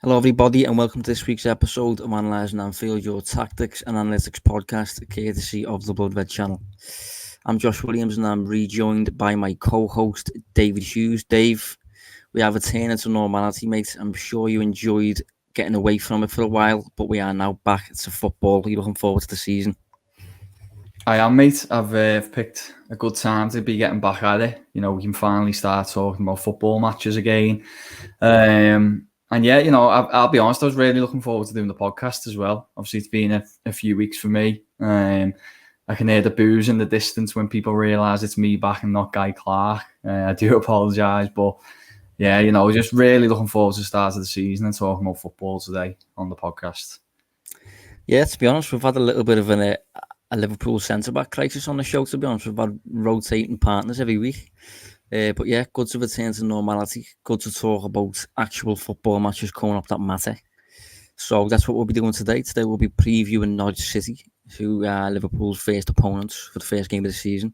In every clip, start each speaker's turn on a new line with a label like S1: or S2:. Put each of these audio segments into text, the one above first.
S1: Hello, everybody, and welcome to this week's episode of Analysing Anfield, your tactics and analytics podcast, courtesy of the Blood Red channel. I'm Josh Williams, and I'm rejoined by my co-host, David Hughes. Dave, we have returned to normality, mate. I'm sure you enjoyed getting away from it for a while, but we are now back to football. Are you looking forward to the season?
S2: I am, mate. I've picked a good time to be getting back at it. You know, we can finally start talking about football matches again. And yeah, you know, I'll be honest, I was really looking forward to doing the podcast as well. Obviously, it's been a few weeks for me. I can hear the boos in the distance when people realise it's me back and not Guy Clark. I do apologise, but yeah, you know, just really looking forward to the start of the season and talking about football today on the podcast.
S1: Yeah, to be honest, we've had a little bit of a Liverpool centre-back crisis on the show, to be honest. We've had rotating partners every week. But yeah, good to return to normality. Good to talk about actual football matches coming up that matter. So that's what we'll be doing today. Today we'll be previewing Norwich City, who are Liverpool's first opponents for the first game of the season.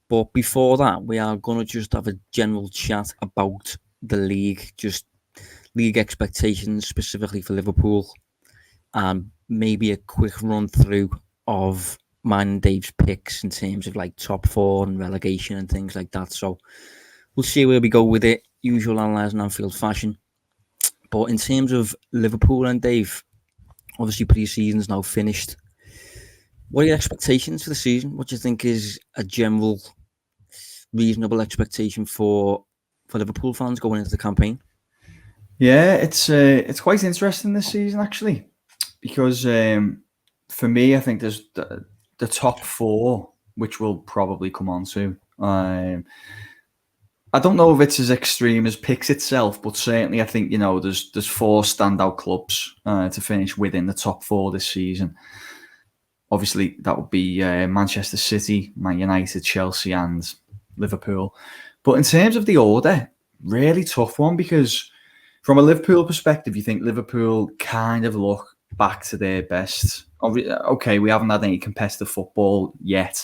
S1: But before that, we are going to just have a general chat about the league, just league expectations specifically for Liverpool, and maybe a quick run through of mine and Dave's picks in terms of like top four and relegation and things like that. So we'll see where we go with it. Usual Analysing Anfield fashion. But in terms of Liverpool and Dave, obviously pre-season's now finished. What are your expectations for the season? What do you think is a general reasonable expectation for Liverpool fans going into the campaign?
S2: Yeah, it's quite interesting this season actually, because for me, I think there's the top four, which we'll probably come on to. I don't know if it's as extreme as picks itself, but certainly I think, you know, there's four standout clubs to finish within the top four this season. Obviously, that would be Manchester City, Man United, Chelsea, and Liverpool. But in terms of the order, really tough one, because from a Liverpool perspective, you think Liverpool kind of look back to their best. Okay, we haven't had any competitive football yet,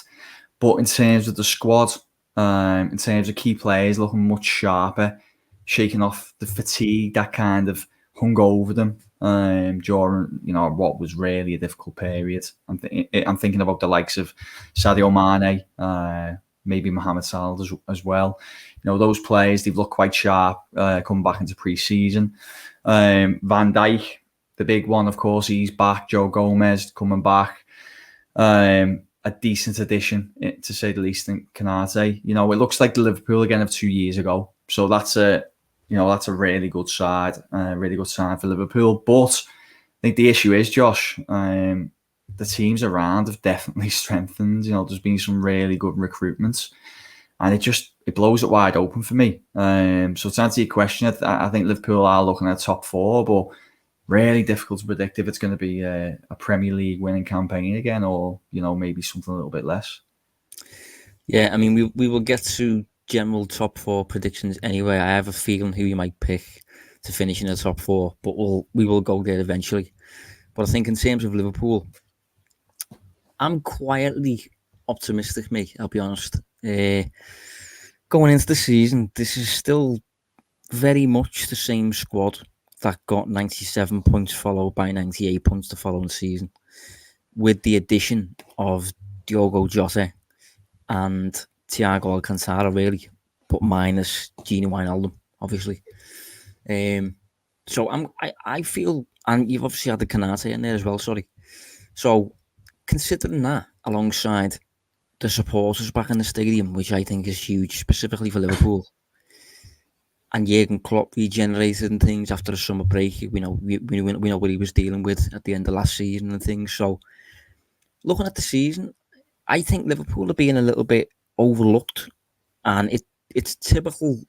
S2: but in terms of the squad, in terms of key players looking much sharper, shaking off the fatigue that kind of hung over them during, you know, what was really a difficult period. I'm thinking about the likes of Sadio Mane, maybe Mohamed Salah as well. You know, those players, they've looked quite sharp coming back into pre-season. Van Dijk, the big one, of course, he's back. Joe Gomez coming back. A decent addition, to say the least, in Canate. You know, it looks like the Liverpool again of 2 years ago. So that's a really good side, really good sign for Liverpool. But I think the issue is, Josh, the teams around have definitely strengthened. You know, there's been some really good recruitments, and it blows it wide open for me. So to answer your question, I think Liverpool are looking at top four, but really difficult to predict if it's going to be a Premier League winning campaign again, or, you know, maybe something a little bit less.
S1: Yeah, I mean, we will get to general top four predictions anyway. I have a feeling who you might pick to finish in the top four, but we will go there eventually. But I think in terms of Liverpool, I'm quietly optimistic, mate. I'll be honest. Going into the season, this is still very much the same squad that got 97 points followed by 98 points the following season, with the addition of Diogo Jota and Thiago Alcantara, really, but minus Gini Wijnaldum, obviously. So I feel, and you've obviously had the Canate in there as well, sorry. So considering that, alongside the supporters back in the stadium, which I think is huge, specifically for Liverpool, and Jurgen Klopp regenerated and things after the summer break. We know what he was dealing with at the end of last season and things. So looking at the season, I think Liverpool are being a little bit overlooked, and it's typical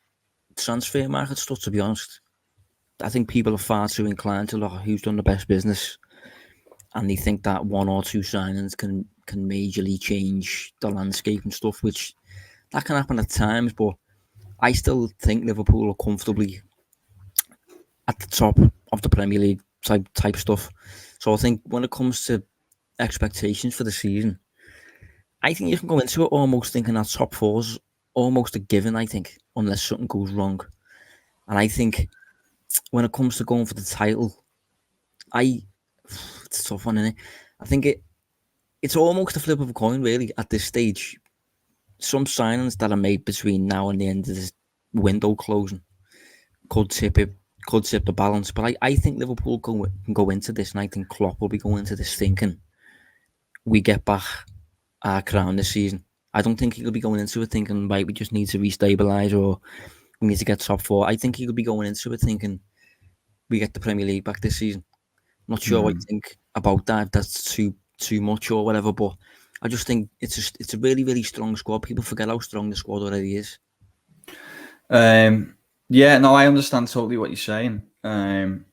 S1: transfer market stuff, to be honest. I think people are far too inclined to look at who's done the best business, and they think that one or two signings can majorly change the landscape and stuff, which that can happen at times, but I still think Liverpool are comfortably at the top of the Premier League type stuff. So I think when it comes to expectations for the season, I think you can go into it almost thinking that top four's almost a given, I think, unless something goes wrong. And I think when it comes to going for the title, it's a tough one, isn't it? I think it's almost a flip of a coin, really, at this stage. Some signings that are made between now and the end of this window closing could tip the balance. But I think Liverpool can go into this, and I think Klopp will be going into this thinking we get back our crown this season. I don't think he'll be going into it thinking, right, we just need to restabilise or we need to get top four. I think he'll be going into it thinking we get the Premier League back this season. I'm not sure what you think about that, if that's too much or whatever, but I just think it's a really, really strong squad. People forget how strong the squad already is.
S2: Yeah, no, I understand totally what you're saying. The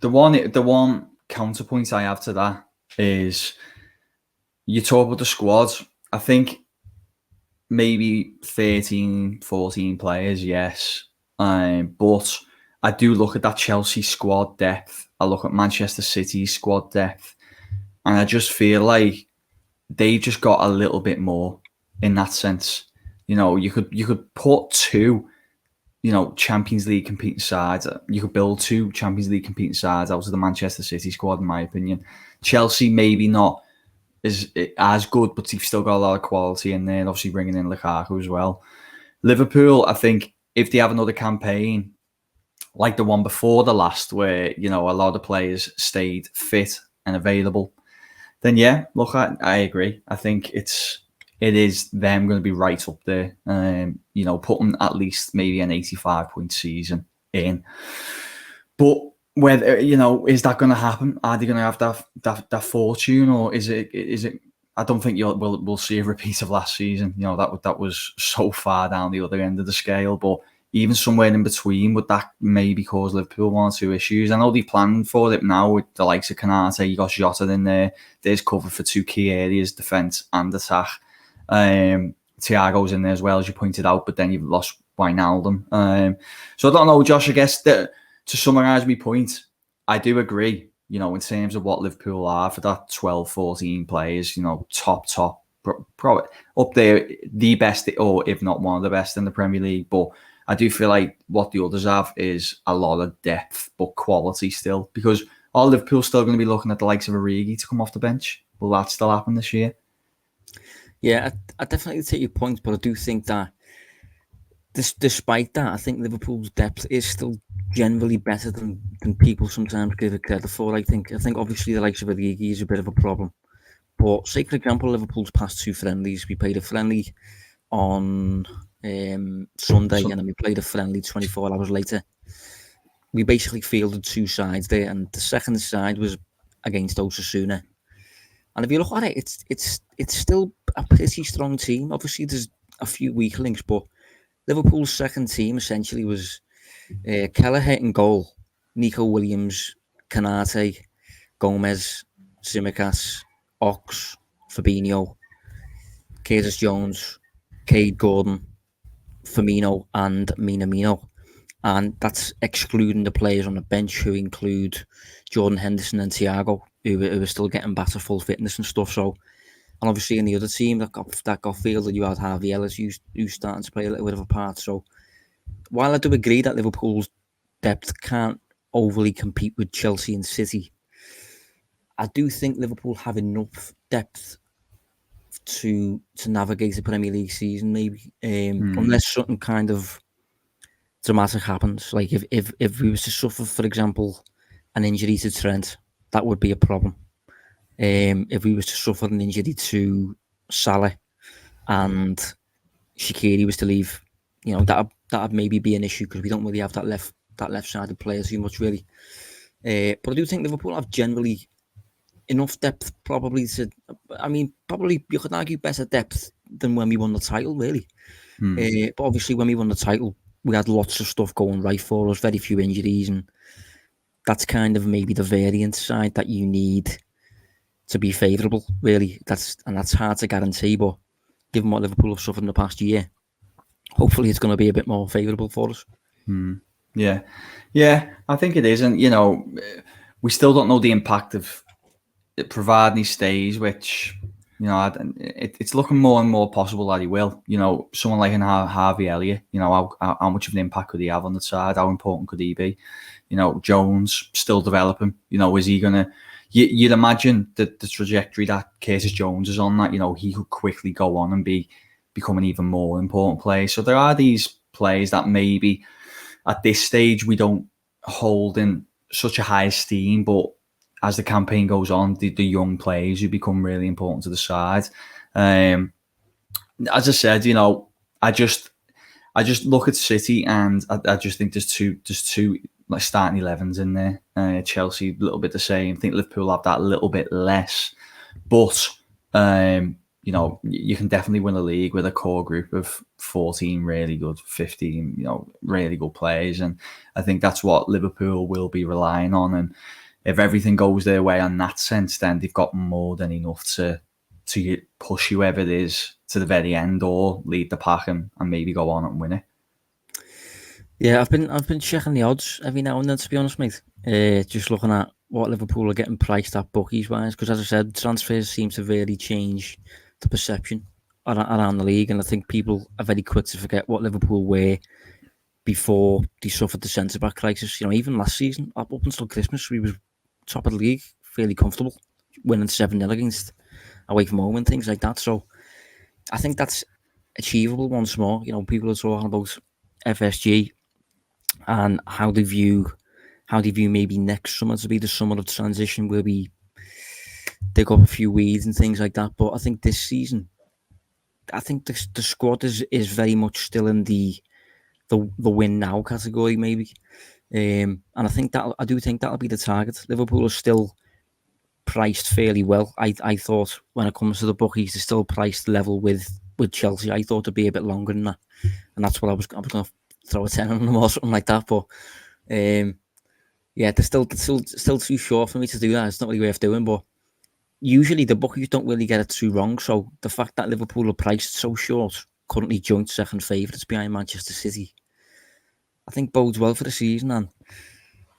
S2: one counterpoint I have to that is you talk about the squad. I think maybe 13, 14 players, yes. But I do look at that Chelsea squad depth. I look at Manchester City's squad depth. And I just feel like they just got a little bit more in that sense. You know, you could put two, Champions League competing sides. You could build two Champions League competing sides out of the Manchester City squad, in my opinion. Chelsea maybe not as good, but they've still got a lot of quality in there. Obviously bringing in Lukaku as well. Liverpool, I think if they have another campaign like the one before the last, where a lot of players stayed fit and available, then yeah, look, I agree. I think it is them going to be right up there. Putting at least maybe an 85-point season in. But whether is that going to happen? Are they going to have that fortune, or is it? I don't think we'll see a repeat of last season. That was so far down the other end of the scale. But even somewhere in between, would that maybe cause Liverpool one or two issues? I know they planned for it now with the likes of Kanate. You got Jota in there. There's cover for two key areas, defence and attack. Thiago's in there as well, as you pointed out, but then you've lost Wijnaldum. So I don't know, Josh, I guess that to summarise my point, I do agree, in terms of what Liverpool are for that 12, 14 players, top, probably up there, the best, or if not one of the best in the Premier League. But I do feel like what the others have is a lot of depth, but quality still, because all Liverpool's still going to be looking at the likes of Origi to come off the bench. Will that still happen this year?
S1: Yeah, I definitely take your point, but I do think that despite that, I think Liverpool's depth is still generally better than people sometimes give it credit for. I think obviously the likes of Origi is a bit of a problem. But say, for example, Liverpool's past two friendlies, we played a friendly on Sunday, and then we played a friendly 24 hours later. We basically fielded two sides there, and the second side was against Osasuna. And if you look at it, it's still a pretty strong team. Obviously, there's a few weak links, but Liverpool's second team essentially was Kelleher in goal, Nico Williams, Kanate, Gomez, Tsimikas, Ox, Fabinho, Curtis Jones, Cade Gordon, Firmino, and Minamino. And that's excluding the players on the bench, who include Jordan Henderson and Thiago, who are still getting back to full fitness and stuff. So, and obviously in the other team that got fielded, you had Harvey Ellis, who's starting to play a little bit of a part. So, while I do agree that Liverpool's depth can't overly compete with Chelsea and City, I do think Liverpool have enough depth to navigate the Premier League season, maybe, unless something kind of dramatic happens. Like if we was to suffer, for example, an injury to Trent, that would be a problem. If we was to suffer an injury to Salah and Shaqiri was to leave, that'd maybe be an issue, because we don't really have that left-sided player too much, really. But I do think Liverpool have generally enough depth, probably you could argue better depth than when we won the title, really. But obviously when we won the title, we had lots of stuff going right for us, very few injuries, and that's kind of maybe the variant side that you need to be favourable, really. That's hard to guarantee, but given what Liverpool have suffered in the past year, hopefully it's going to be a bit more favourable for us.
S2: Yeah, I think it is. And, we still don't know the impact of providing he stays, which It's looking more and more possible that he will. Someone like an Harvey Elliott, how much of an impact could he have on the side? How important could he be? Jones still developing. Is he going to... You'd imagine that the trajectory that Curtis Jones is on, that, he could quickly go on and become an even more important player. So there are these players that maybe at this stage we don't hold in such a high esteem, but as the campaign goes on, the young players who become really important to the side. As I said, I just look at City and I just think there's two like starting 11s in there. Chelsea a little bit the same. I think Liverpool have that a little bit less, but you can definitely win a league with a core group of 14 really good, 15 really good players, and I think that's what Liverpool will be relying on. And if everything goes their way in that sense, then they've got more than enough to push whoever it is to the very end, or lead the pack and maybe go on and win it.
S1: Yeah, I've been checking the odds every now and then, to be honest, mate. Just looking at what Liverpool are getting priced at bookies wise, because as I said, transfers seem to really change the perception around the league, and I think people are very quick to forget what Liverpool were before they suffered the centre back crisis. Even last season, up until Christmas, we was top of the league, fairly comfortable, winning 7-0 against away from home and things like that. So I think that's achievable once more. People are talking about FSG and how they view maybe next summer to be the summer of transition, where we dig up a few weeds and things like that. But I think this season, I think the squad is very much still in the win now category, maybe. And I do think that'll be the target. Liverpool are still priced fairly well. I thought when it comes to the bookies, they're still priced level with Chelsea. I thought it'd be a bit longer than that, and that's what I was going to throw a 10 on them or something like that. But yeah, they're still too short for me to do that. It's not really worth doing. But usually the bookies don't really get it too wrong. So the fact that Liverpool are priced so short, currently joint second favourites behind Manchester City, I think bodes well for the season. And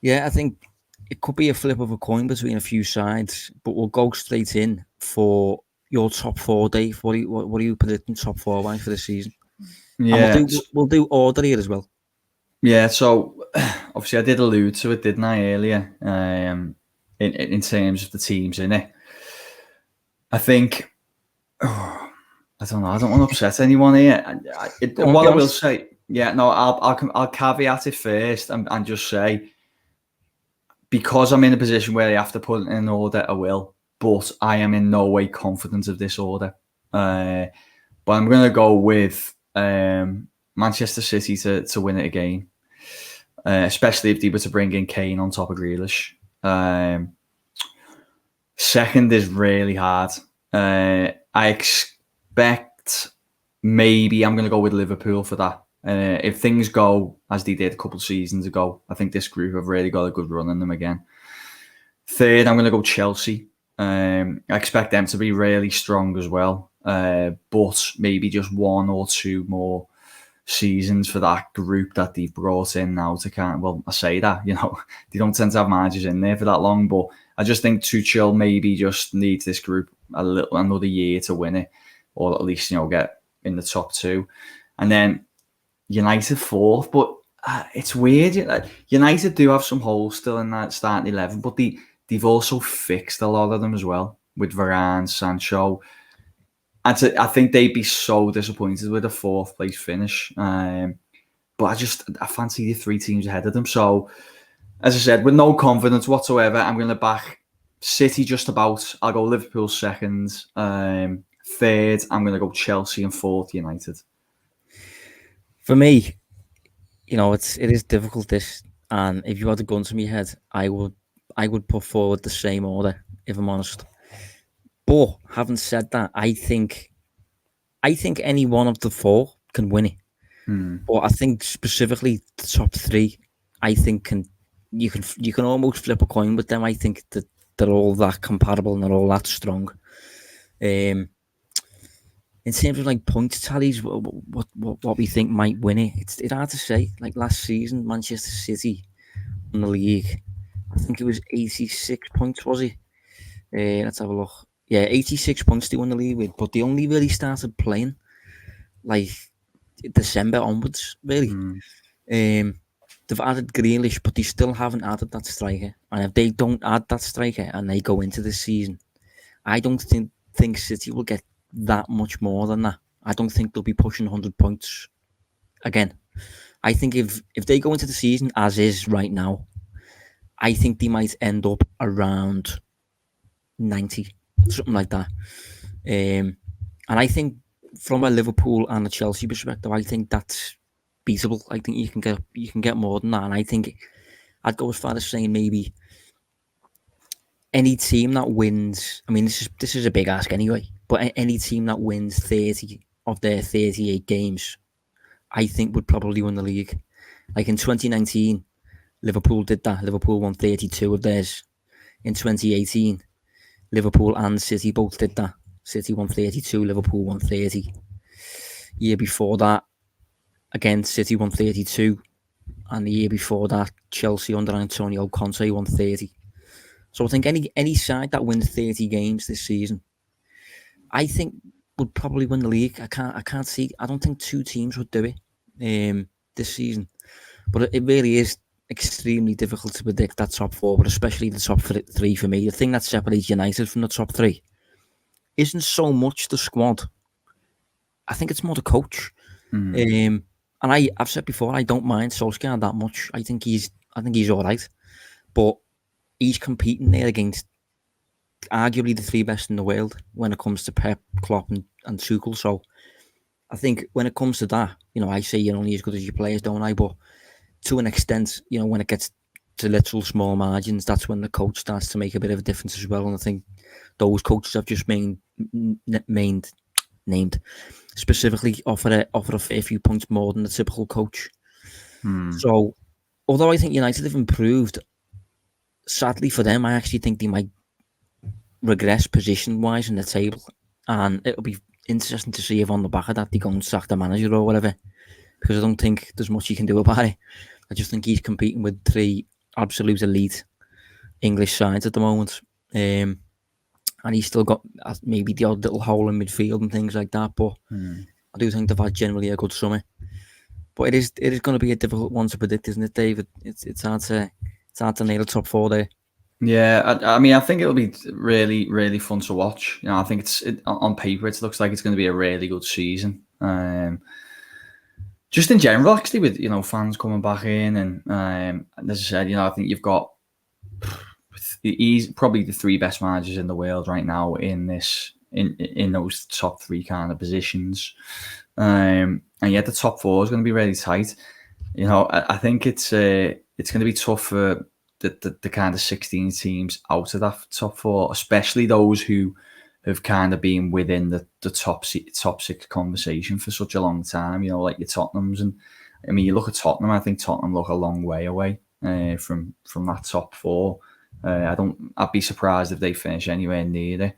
S1: yeah, I think it could be a flip of a coin between a few sides, but we'll go straight in for your top four, Dave. What are you predicting top four wise for the season?
S2: Yeah,
S1: and we'll do order here as well.
S2: Yeah, so obviously I did allude to it, didn't I, earlier? In terms of the teams in it, I think. I don't know. I don't want to upset anyone here. What I will say, I'll caveat it first and just say, because I'm in a position where I have to put it in order, I will. But I am in no way confident of this order. But I'm going to go with Manchester City to win it again, especially if they were to bring in Kane on top of Grealish. Second is really hard. I expect maybe I'm going to go with Liverpool for that. If things go as they did a couple of seasons ago, I think this group have really got a good run in them again. Third, I'm going to go Chelsea. I expect them to be really strong as well, but maybe just one or two more seasons for that group that they've brought in now to I say that, they don't tend to have managers in there for that long, but I just think Tuchel maybe just needs this group another year to win it, or at least, get in the top two. And then United fourth, but it's weird. United do have some holes still in that starting 11, but they've also fixed a lot of them as well with Varane, Sancho. And I think they'd be so disappointed with a fourth place finish. But I fancy the three teams ahead of them. So, as I said, with no confidence whatsoever, I'm going to back City just about. I'll go Liverpool second. Third, I'm going to go Chelsea, and fourth, United.
S1: For me, it is difficult this, and if you had a gun to my head, I would put forward the same order, if I'm honest. But having said that, I think any one of the four can win it. But I think specifically the top three, I think you can almost flip a coin with them. I think that they're all that compatible and they're all that strong. In terms of like point tallies, what we think might win it, it's hard to say. Like last season, Manchester City won the league. I think it was 86 points, was it? Let's have a look. Yeah, 86 points they won the league with, but they only really started playing like December onwards, really. They've added Grealish, but they still haven't added that striker. And if they don't add that striker and they go into this season, I don't think City will get that much more than that. I don't think they'll be pushing 100 points again. I think if they go into the season as is right now, I think they might end up around 90, something like that. And I think from a Liverpool and a Chelsea perspective, I think that's beatable. I think you can get more than that. And I think I'd go as far as saying maybe any team that wins. I mean, this is a big ask anyway. But any team that wins 30 of their 38 games, I think would probably win the league. Like in 2019, Liverpool did that. Liverpool won 32 of theirs. In 2018, Liverpool and City both did that. City won 32, Liverpool won 30. Year before that, again, City won 32. And the year before that, Chelsea under Antonio Conte won 30. So I think any side that wins 30 games this season, I think would probably win the league. I don't think two teams would do it this season. But it really is extremely difficult to predict that top four, but especially the top three for me. The thing that separates United from the top three isn't so much the squad. I think it's more the coach. And I've said before, I don't mind Solskjaer that much. I think he's all right, but he's competing there against arguably the three best in the world when it comes to Pep, Klopp, and Tuchel. So I think when it comes to that, I say you're only as good as your players, don't I? But to an extent, when it gets to literal small margins, that's when the coach starts to make a bit of a difference as well. And I think those coaches I've just named specifically offer a fair few points more than the typical coach. So, although I think United have improved, sadly for them, I actually think they might regress position-wise in the table. And it'll be interesting to see if on the back of that they go and sack the manager or whatever, because I don't think there's much you can do about it. I just think he's competing with three absolute elite English sides at the moment. And he's still got maybe the odd little hole in midfield and things like that. But I do think they've had generally a good summer. But it is going to be a difficult one to predict, isn't it, David? It's hard to nail the top four there.
S2: Yeah, I mean, I think it'll be really, really fun to watch. I think on paper it looks like it's going to be a really good season. Just in general, actually, with fans coming back in, and as I said, I think you've got probably the three best managers in the world right now in those top three kind of positions. And yet the top four is going to be really tight. I think it's going to be tough for the kind of 16 teams out of that top four, especially those who have kind of been within the top six conversation for such a long time. Like your Tottenhams, and I mean, you look at Tottenham. I think Tottenham look a long way away from that top four. I'd be surprised if they finish anywhere near it.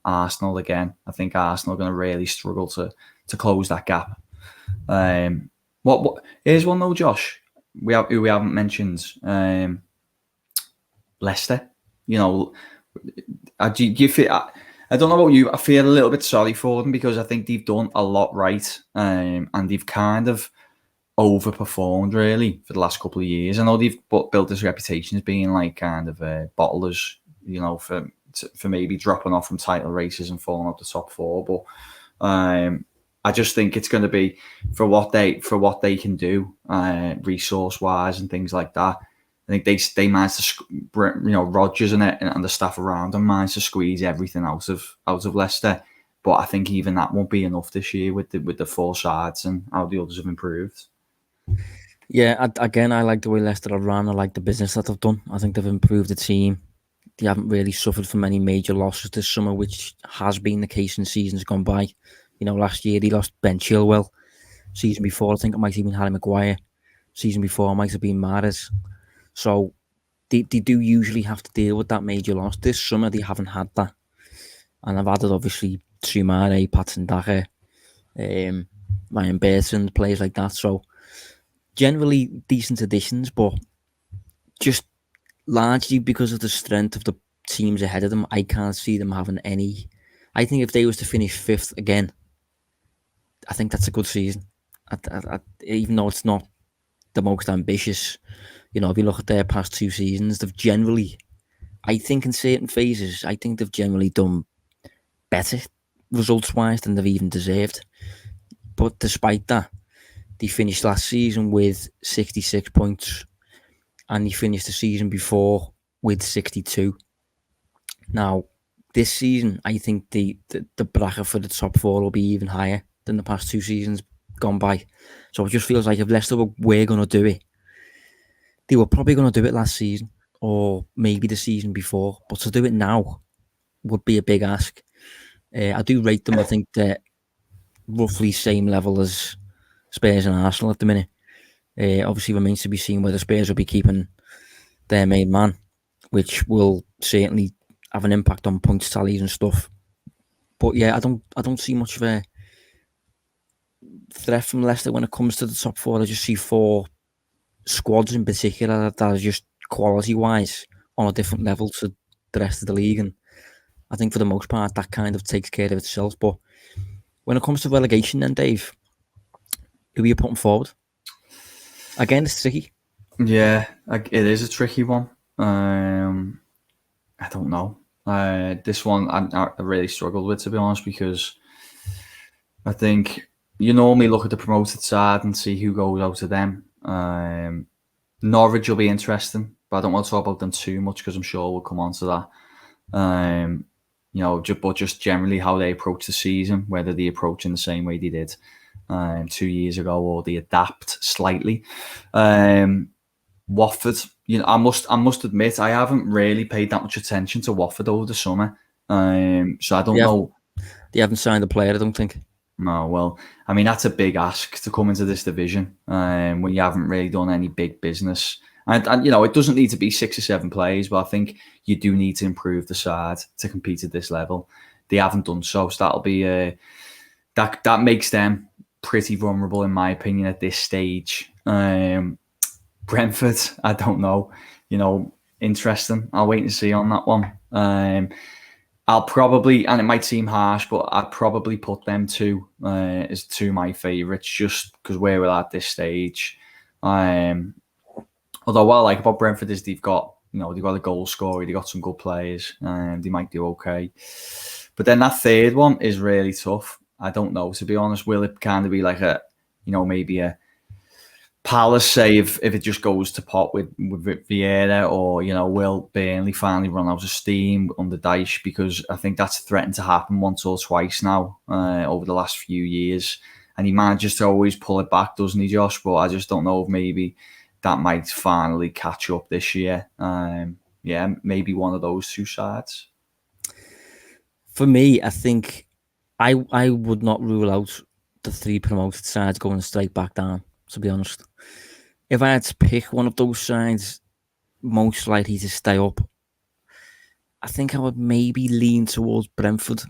S2: Arsenal again. I think Arsenal are going to really struggle to close that gap. Here's one though, Josh. Who we haven't mentioned. Leicester. Do you feel? I don't know about you. I feel a little bit sorry for them because I think they've done a lot right, and they've kind of overperformed really for the last couple of years. I know they've built this reputation as being like kind of bottlers, for maybe dropping off from title races and falling out the top four. But I just think it's going to be for what they can do, resource wise and things like that. I think they managed to, Rodgers and the staff around them managed to squeeze everything out of Leicester. But I think even that won't be enough this year with the four sides and how the others have improved.
S1: Yeah, again, I like the way Leicester have run. I like the business that they've done. I think they've improved the team. They haven't really suffered from any major losses this summer, which has been the case in seasons gone by. Last year they lost Ben Chilwell. Season before, I think it might have been Harry Maguire. Season before, it might have been Mahrez. So they do usually have to deal with that major loss. This summer, they haven't had that. And I've added, obviously, Soumare, Patson Daka, Ryan Burton, players like that. So generally decent additions, but just largely because of the strength of the teams ahead of them, I can't see them having any. I think if they was to finish 5th again, I think that's a good season. Even though it's not the most ambitious, if you look at their past 2 seasons, they've generally, I think in certain phases, I think they've generally done better results-wise than they've even deserved. But despite that, they finished last season with 66 points, and they finished the season before with 62. Now, this season, I think the bracket for the top 4 will be even higher than the past 2 seasons gone by. So it just feels like if Leicester were going to do it, they were probably going to do it last season or maybe the season before. But to do it now would be a big ask. I do rate them. I think they're roughly same level as Spurs and Arsenal at the minute. Obviously, remains to be seen whether Spurs will be keeping their main man, which will certainly have an impact on points tallies and stuff. But yeah, I don't see much of a threat from Leicester when it comes to the top 4. I just see 4 squads in particular that are just quality-wise on a different level to the rest of the league, and I think for the most part that kind of takes care of itself. But when it comes to relegation then, Dave, who are you putting forward? Again, it's tricky.
S2: Yeah, it is a tricky one. I don't know. This one I really struggled with, to be honest, because I think you normally look at the promoted side and see who goes out of them. Norwich will be interesting, but I don't want to talk about them too much because I'm sure we'll come on to that. But just generally how they approach the season, whether they approach in the same way they did 2 years ago or they adapt slightly. Watford, I must admit I haven't really paid that much attention to Watford over the summer. So I don't know.
S1: They haven't signed a player, I don't think.
S2: No, well, I mean, that's a big ask to come into this division when you haven't really done any big business. And it doesn't need to be 6 or 7 players, but I think you do need to improve the side to compete at this level. They haven't done so that'll be that makes them pretty vulnerable, in my opinion, at this stage. Brentford, I don't know. Interesting. I'll wait and see on that one. I'll probably, and it might seem harsh, but I'd probably put them two as 2 of my favourites, just because where we're at this stage. Although what I like about Brentford is they've got a goal scorer, they've got some good players, and they might do okay. But then that third one is really tough. I don't know, to be honest. Will it kind of be like maybe a Palace, say if it just goes to pot with Vieira, or will Burnley finally run out of steam under Dyche? Because I think that's threatened to happen once or twice now over the last few years, and he manages to always pull it back, doesn't he, Josh? But I just don't know if maybe that might finally catch up this year. Maybe one of those 2 sides.
S1: For me, I think I would not rule out the 3 promoted sides going straight back down, to be honest. If I had to pick one of those sides most likely to stay up, I think I would maybe lean towards Brentford.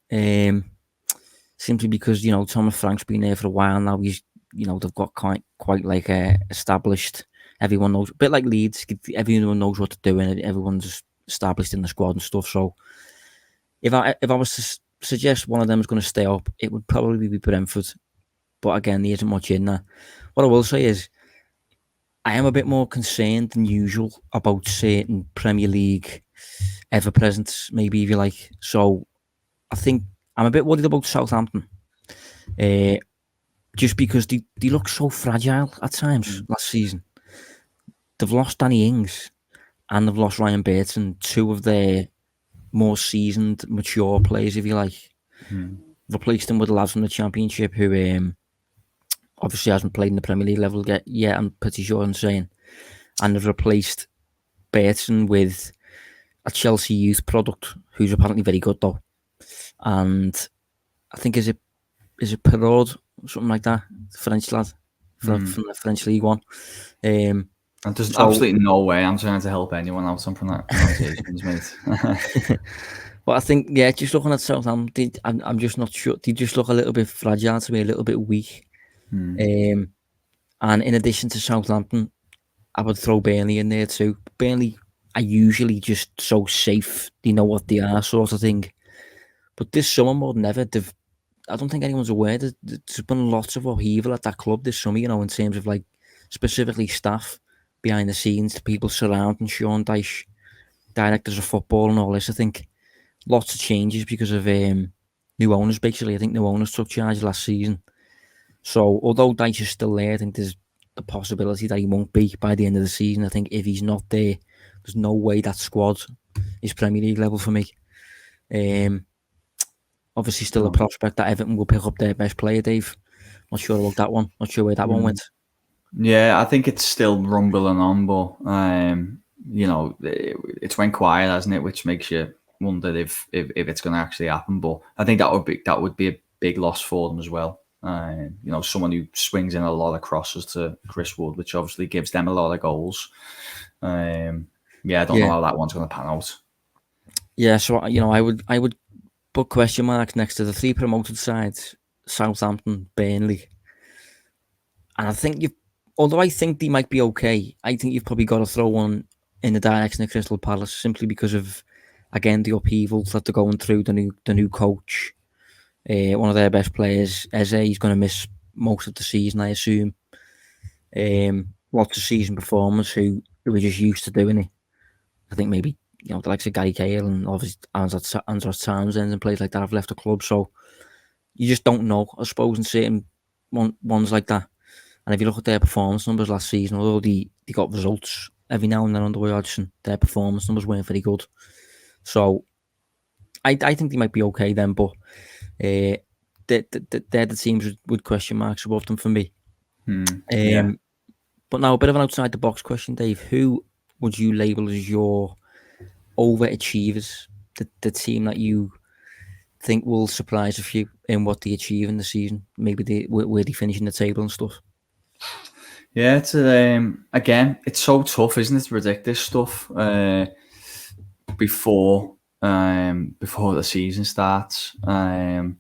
S1: Simply because, Thomas Frank's been there for a while now. He's, they've got quite like established. Everyone knows, a bit like Leeds, everyone knows what to do and everyone's established in the squad and stuff. So if I was to suggest one of them is going to stay up, it would probably be Brentford. But again, there isn't much in there. What I will say is, I am a bit more concerned than usual about certain Premier League ever-presents, maybe, if you like. So I think I'm a bit worried about Southampton. Just because they look so fragile at times last season. They've lost Danny Ings and they've lost Ryan Burton, 2 of their more seasoned, mature players, if you like. Replaced them with lads from the Championship who obviously hasn't played in the Premier League level yet, I'm pretty sure I'm saying. And they've replaced Burton with a Chelsea youth product who's apparently very good though. And I think is it Perraud, something like that, French lad from the French League One.
S2: And there's absolutely no way I'm trying to help anyone out on pronunciations, mate.
S1: But I think, just looking at Southampton, I'm just not sure. They just look a little bit fragile to me, a little bit weak. And in addition to Southampton, I would throw Burnley in there too. Burnley are usually just so safe. They know what they are, sort of thing. But this summer, more than ever, I don't think anyone's aware that there's been lots of upheaval at that club this summer, in terms of like specifically staff behind the scenes, the people surrounding Sean Dyche, directors of football and all this. I think lots of changes because of new owners, basically. I think new owners took charge last season. So although Dyche is still there, I think there's the possibility that he won't be by the end of the season. I think if he's not there, there's no way that squad is Premier League level for me. Obviously, still a prospect that Everton will pick up their best player, Dave. Not sure about that one. Not sure where that one went.
S2: Yeah, I think it's still rumbling on, but it's went quiet, hasn't it? Which makes you wonder if it's going to actually happen. But I think that would be a big loss for them as well. Someone who swings in a lot of crosses to Chris Wood, which obviously gives them a lot of goals. I don't know how that one's going to pan out.
S1: Yeah, so I would put question marks next to the 3 promoted sides: Southampton, Burnley, and I think although I think they might be okay, I think you've probably got to throw one in the direction of Crystal Palace, simply because of, again, the upheavals that they're going through. The new coach, one of their best players, Eze, he's going to miss most of the season, I assume. Lots of season performers who were just used to doing it. I think maybe the likes of Gary Cahill and obviously Andros Townsend and players like that have left the club. So you just don't know, I suppose, in certain ones like that. And if you look at their performance numbers last season, although they got results every now and then under Roy Hodgson, their performance numbers weren't very good. So I think they might be okay then, but they're the teams with question marks above them for me. But now, a bit of an outside the box question, Dave. Who would you label as your overachievers? The team that you think will surprise a few in what they achieve in the season? Maybe where they finish in the table and stuff.
S2: Yeah, it's again, it's so tough, isn't it, to predict this stuff before the season starts. I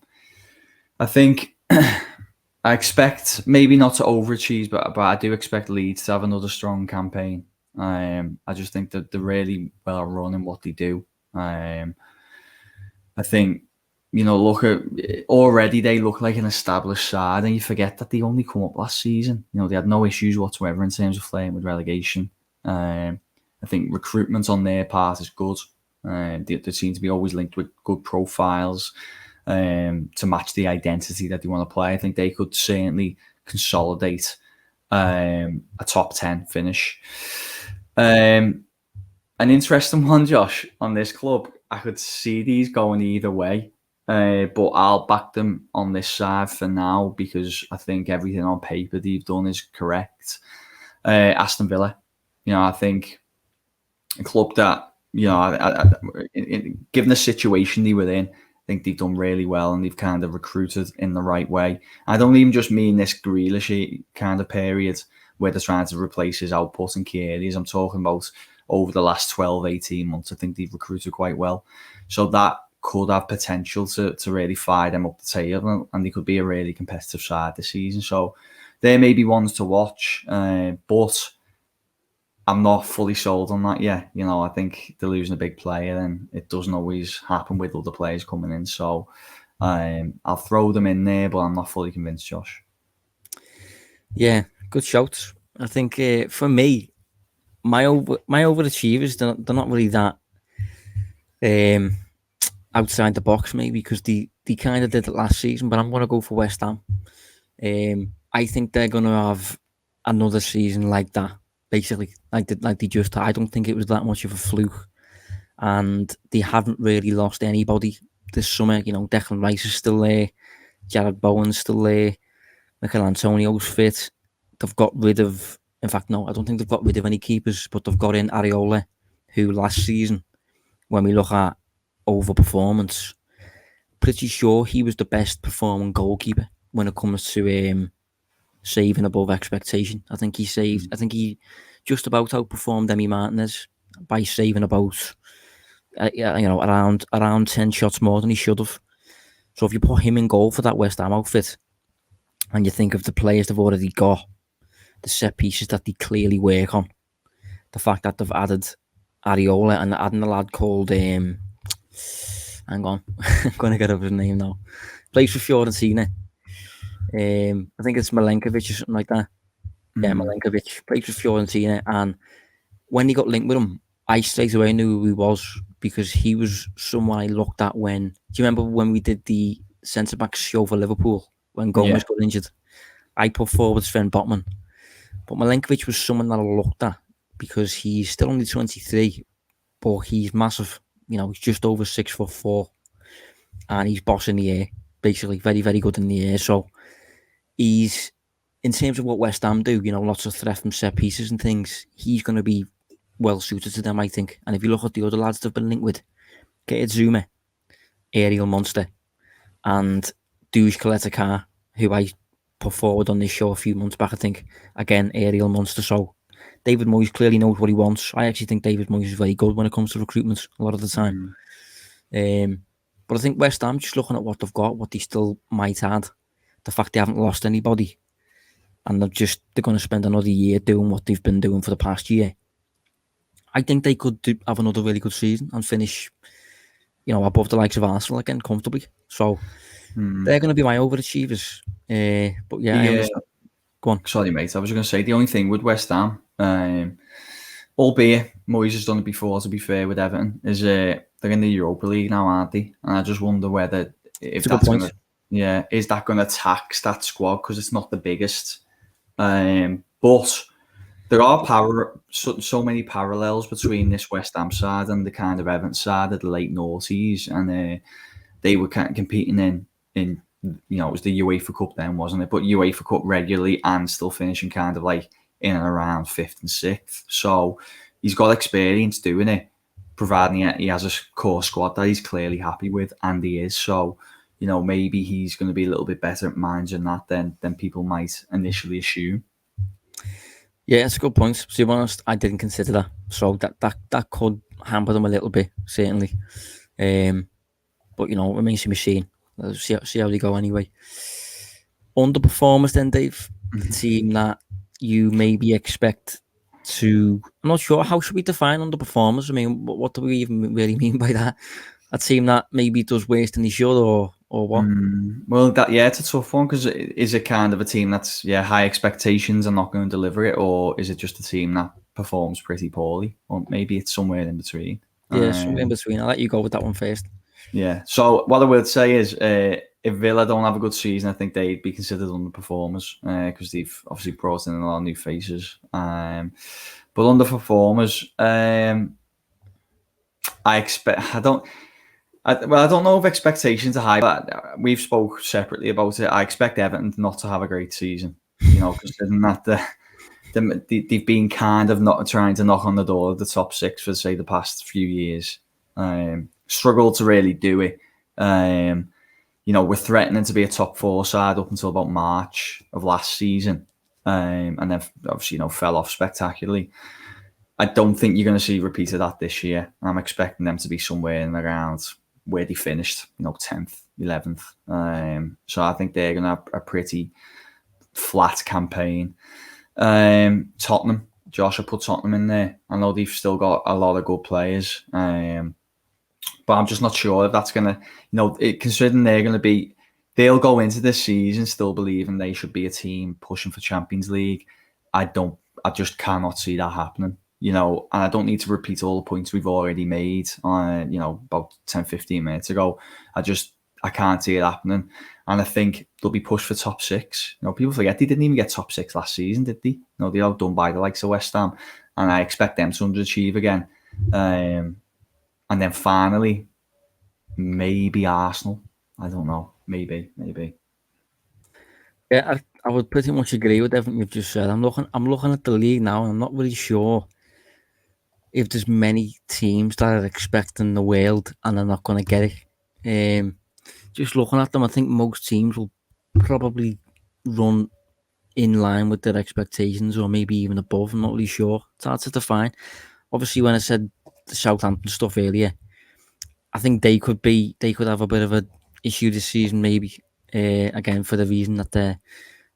S2: think I expect maybe not to overachieve, but I do expect Leeds to have another strong campaign. I just think that they're really well run in what they do. I think, look at already they look like an established side, and you forget that they only come up last season. They had no issues whatsoever in terms of flirting with relegation. I think recruitment on their part is good. They seem to be always linked with good profiles to match the identity that they want to play. I think they could certainly consolidate a top 10 finish. An interesting one, Josh, on this club. I could see these going either way, but I'll back them on this side for now because I think everything on paper they've done is correct. Aston Villa, I think a club that, given the situation they were in, I think they've done really well and they've kind of recruited in the right way. I don't even just mean this Grealish kind of period where they're trying to replace his output in key areas. I'm talking about over the last 12, 18 months. I think they've recruited quite well. So that could have potential to really fire them up the table and they could be a really competitive side this season. So there may be ones to watch, but I'm not fully sold on that yet. I think they're losing a big player and it doesn't always happen with other players coming in. So I'll throw them in there, but I'm not fully convinced, Josh.
S1: Yeah, good shout. I think for me, my overachievers, they're not really that outside the box, maybe, because they kind of did it last season, but I'm going to go for West Ham. I think they're going to have another season like that, basically, like they just had. I don't think it was that much of a fluke, and they haven't really lost anybody this summer. Declan Rice is still there, Jared Bowen's still there, Michael Antonio's fit. They've got rid of, in fact, no, I don't think they've got rid of any keepers, but they've got in Areola, who last season, when we look at overperformance, pretty sure he was the best performing goalkeeper when it comes to saving above expectation. I think he just about outperformed Emi Martinez by saving about around 10 shots more than he should have. So if you put him in goal for that West Ham outfit, and you think of the players they've already got, the set pieces that they clearly work on, the fact that they've added Areola and adding a lad called hang on, I'm gonna get over his name now. Plays for Fiorentina. I think it's Milenkovic or something like that. Yeah, Milenkovic plays for Fiorentina, and when he got linked with him, I straight away knew who he was because he was someone I looked at when. Do you remember when we did the centre back show for Liverpool when Gomez got injured? I put forward Sven Botman, but Milenkovic was someone that I looked at because he's still only 23, but he's massive. You know, he's just over 6'4", and he's boss in the air. Basically, very, very good in the air. So he's, in terms of what West Ham do, you know, lots of threat from set pieces and things. He's going to be well suited to them, I think. And if you look at the other lads they've been linked with, Get Zuma, aerial monster, and Duj Kaletakar, who I put forward on this show a few months back, I think, again, aerial monster. So David Moyes clearly knows what he wants. I actually think David Moyes is very good when it comes to recruitment a lot of the time. But I think West Ham, just looking at what they've got, what they still might add, the fact they haven't lost anybody, and they're going to spend another year doing what they've been doing for the past year. I think they could have another really good season and finish, you know, above the likes of Arsenal again comfortably. So they're going to be my overachievers. But yeah, go on.
S2: Sorry, mate. I was going to say the only thing with West Ham, albeit Moyes has done it before, to be fair, with Everton, is they're in the Europa League now, aren't they? And I just wonder whether if that's going to, is that going to tax that squad because it's not the biggest. But there are so many parallels between this West Ham side and the kind of Everton side of the late noughties, and they were kind of competing in you know, it was the UEFA Cup then, wasn't it? But UEFA Cup regularly and still finishing kind of like in and around 5th and 6th. So he's got experience doing it, providing he has a core squad that he's clearly happy with, and he is. So, you know, maybe he's going to be a little bit better at managing that than people might initially assume.
S1: Yeah, it's a good point. To be honest, I didn't consider that. So that could hamper them a little bit, certainly. But, you know, it remains to be seen. Let's see how they go anyway. Underperformers then, Dave. The team that you maybe expect to... I'm not sure. How should we define underperformers? I mean, what do we even really mean by that? A team that maybe does worse than they should, or what?
S2: Well, it's a tough one because is it kind of a team that's high expectations and not going to deliver it, or is it just a team that performs pretty poorly, or maybe it's somewhere in between?
S1: Yeah, somewhere in between. I'll let you go with that one first.
S2: Yeah. So what I would say is, if Villa don't have a good season, I think they'd be considered underperformers because they've obviously brought in a lot of new faces. But underperformers, I don't know if expectations are high, but we've spoke separately about it. I expect Everton not to have a great season, you know, considering that they've been kind of not trying to knock on the door of the top 6 for, say, the past few years. Struggled to really do it. You know, we're threatening to be a top 4 side up until about March of last season, and then obviously, you know, fell off spectacularly. I don't think you're going to see a repeat of that this year. I'm expecting them to be somewhere in around where they finished, you know, 10th, 11th. So I think they're going to have a pretty flat campaign. Tottenham, Josh, I put Tottenham in there. I know they've still got a lot of good players, but I'm just not sure if that's going to, you know, considering they'll go into this season still believing they should be a team pushing for Champions League. I just cannot see that happening. You know, and I don't need to repeat all the points we've already made, you know, about 10, 15 minutes ago. I can't see it happening. And I think they'll be pushed for top 6. You know, people forget they didn't even get top 6 last season, did they? You know, they're outdone by the likes of West Ham. And I expect them to underachieve again. And then finally, maybe Arsenal. I don't know. Maybe.
S1: Yeah, I would pretty much agree with everything you've just said. I'm looking at the league now, and I'm not really sure if there's many teams that are expecting the world and they're not going to get it. Just looking at them, I think most teams will probably run in line with their expectations or maybe even above. I'm not really sure. It's hard to define. Obviously, when I said the Southampton stuff earlier, I think they could have a bit of an issue this season, maybe. Again, for the reason that they're a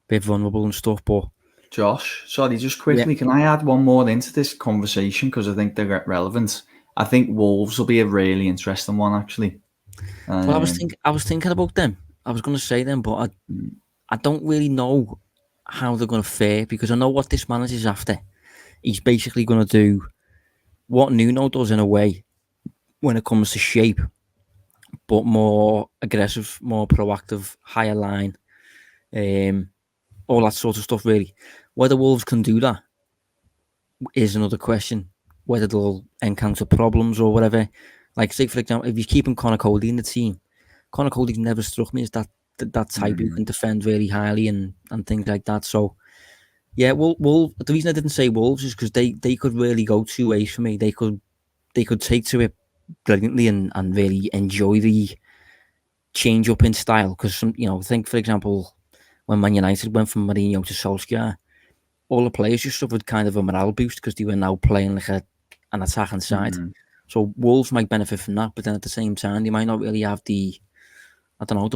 S1: bit vulnerable and stuff. But
S2: Josh, sorry, just quickly, can I add one more into this conversation because I think they're relevant? I think Wolves will be a really interesting one, actually.
S1: Well, I was thinking about them. I was going to say them, but I don't really know how they're going to fare because I know what this manager's after. He's basically going to do what Nuno does in a way when it comes to shape, but more aggressive, more proactive, higher line, all that sort of stuff. Really, whether Wolves can do that is another question. Whether they'll encounter problems or whatever. Like, say for example, if you're keeping Connor Cody in the team, Connor Cody's never struck me as that type who can defend really highly and things like that. So yeah, the reason I didn't say Wolves is because they could really go two ways for me. They could take to it brilliantly and really enjoy the change up in style. Because think for example when Man United went from Mourinho to Solskjaer, all the players just suffered kind of a morale boost because they were now playing like an attacking side. So Wolves might benefit from that, but then at the same time they might not really have the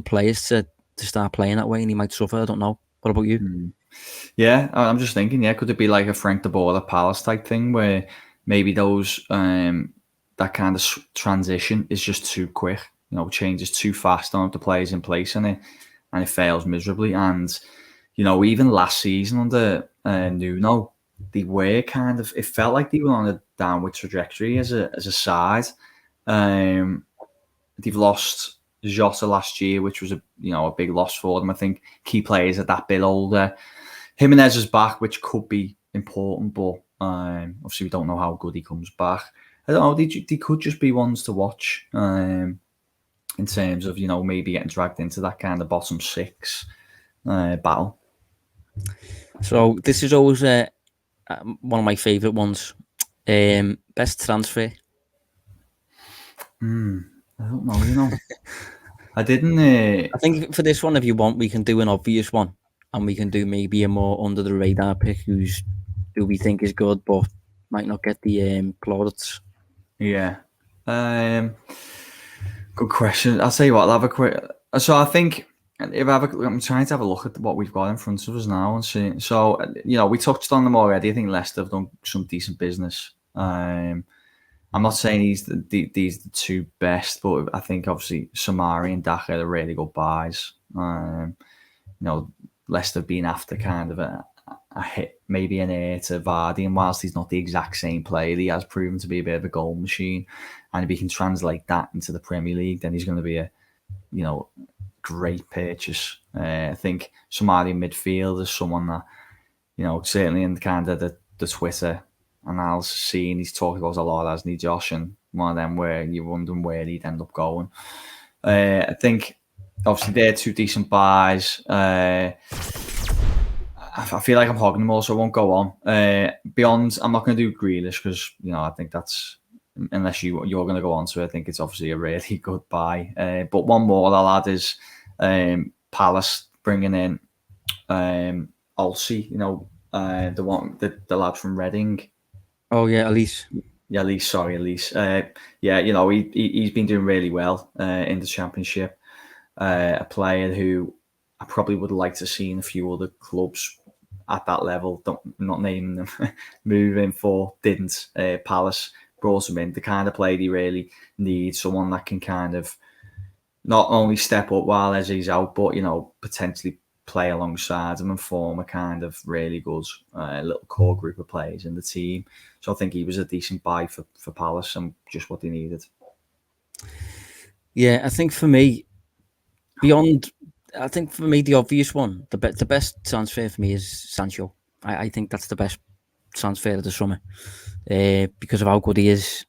S1: players to start playing that way, and he might suffer. I don't know. What about you?
S2: Yeah, I'm just thinking, could it be like a Frank de Boer at Palace type thing where maybe those that kind of transition is just too quick, changes too fast, don't have the players in place and it fails miserably. And, even last season under Nuno, they were it felt like they were on a downward trajectory as a side. They've lost Jota last year, which was a big loss for them. I think key players are that bit older. Jimenez is back, which could be important, but obviously we don't know how good he comes back. I don't know. They could just be ones to watch in terms of maybe getting dragged into that kind of bottom six battle.
S1: So this is always one of my favourite ones. Best transfer.
S2: I don't know. I didn't.
S1: I think for this one, if you want, we can do an obvious one, and we can do maybe a more under the radar pick who we think is good, but might not get the plaudits.
S2: Yeah. Good question. I'll tell you what. I'll have a quick. So I think I'm trying to have a look at what we've got in front of us now and see. So we touched on them already. I think Leicester have done some decent business. I'm not saying these are the two best, but I think obviously Samari and Daka are really good buys. Leicester being after kind of a hit, maybe an heir to Vardy, and whilst he's not the exact same player, he has proven to be a bit of a goal machine. And if he can translate that into the Premier League, then he's going to be a great purchase. I think Samari in midfield is someone that certainly in kind of the Twitter analysis scene, he's talked about a lot, hasn't he, Josh? And one of them where you're wondering where he'd end up going. I think obviously they're two decent buys. I feel like I'm hogging them all, so I won't go on. Beyond, I'm not going to do Grealish because I think that's, unless you're going to go on to it, I think it's obviously a really good buy. But one more I'll add is Palace bringing in Olsey, the lad from Reading.
S1: Oh yeah, Elise.
S2: Yeah, Elise. He's been doing really well in the Championship. A player who I probably would like to see in a few other clubs at that level. Not naming them, moving for didn't. Palace brought him in. The kind of player he really needs, someone that can kind of not only step up while Eze's out, but potentially play alongside him and form a kind of really good little core group of players in the team. So I think he was a decent buy for Palace and just what they needed.
S1: Yeah, I think for me, the obvious one, the best transfer for me is Sancho. I think that's the best transfer of the summer because of how good he is,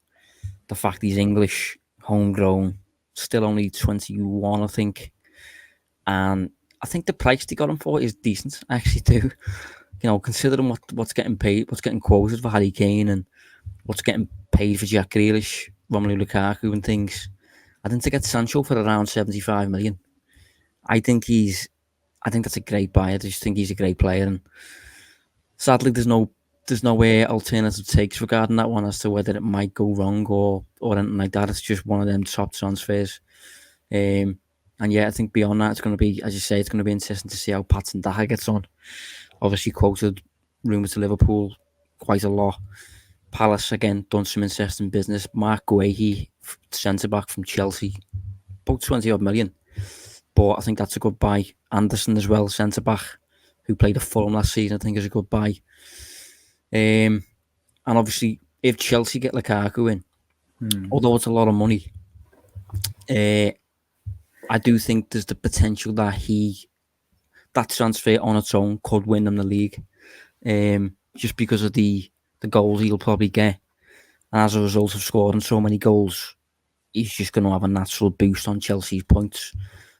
S1: the fact he's English, homegrown, still only 21, I think, and I think the price they got him for is decent. I actually do. Considering what's getting paid, what's getting quoted for Harry Kane, and what's getting paid for Jack Grealish, Romelu Lukaku, and things, I think to get Sancho for around 75 million, I think that's a great buy. I just think he's a great player, and sadly, there's no alternative takes regarding that one as to whether it might go wrong or anything like that. It's just one of them top transfers. And yeah, I think beyond that, it's going to be, as you say, it's going to be interesting to see how Patson Daka gets on. Obviously quoted rumoured to Liverpool quite a lot. Palace, again, done some interesting business. Mark Guehi, centre-back from Chelsea, about 20-odd million. But I think that's a good buy. Anderson as well, centre-back, who played at Fulham last season, I think is a good buy. And obviously, if Chelsea get Lukaku in, although it's a lot of money, I do think there's the potential that that transfer on its own could win them the league. Just because of the goals he'll probably get. And as a result of scoring so many goals, he's just going to have a natural boost on Chelsea's points.